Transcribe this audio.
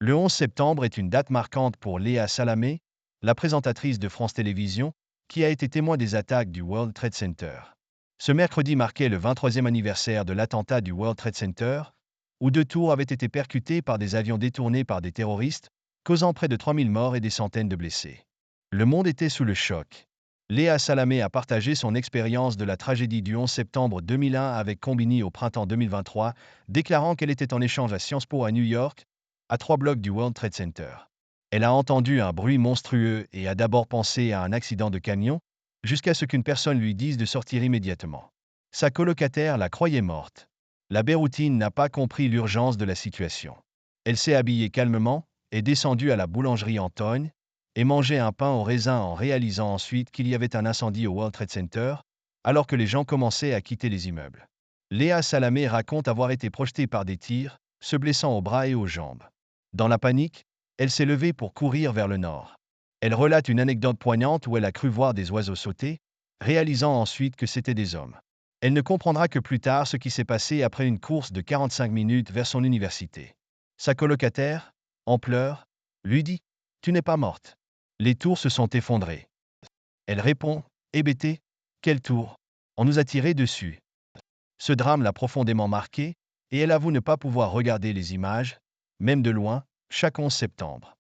Le 11 septembre est une date marquante pour Léa Salamé, la présentatrice de France Télévisions, qui a été témoin des attaques du World Trade Center. Ce mercredi marquait le 23e anniversaire de l'attentat du World Trade Center, où 2 tours avaient été percutées par des avions détournés par des terroristes, causant près de 3000 morts et des centaines de blessés. Le monde était sous le choc. Léa Salamé a partagé son expérience de la tragédie du 11 septembre 2001 avec Combini au printemps 2023, déclarant qu'elle était en échange à Sciences Po à New York, à 3 blocs du World Trade Center. Elle a entendu un bruit monstrueux et a d'abord pensé à un accident de camion, jusqu'à ce qu'une personne lui dise de sortir immédiatement. Sa colocataire la croyait morte. La Beyrouthine n'a pas compris l'urgence de la situation. Elle s'est habillée calmement, est descendue à la boulangerie Antoine, et mangé un pain au raisin en réalisant ensuite qu'il y avait un incendie au World Trade Center, alors que les gens commençaient à quitter les immeubles. Léa Salamé raconte avoir été projetée par des tirs, se blessant aux bras et aux jambes. Dans la panique, elle s'est levée pour courir vers le nord. Elle relate une anecdote poignante où elle a cru voir des oiseaux sauter, réalisant ensuite que c'étaient des hommes. Elle ne comprendra que plus tard ce qui s'est passé après une course de 45 minutes vers son université. Sa colocataire, en pleurs, lui dit « Tu n'es pas morte. Les tours se sont effondrées. » Elle répond « Hébété, quelle tour? On nous a tiré dessus. » Ce drame l'a profondément marquée, et elle avoue ne pas pouvoir regarder les images, même de loin, chaque 11 septembre.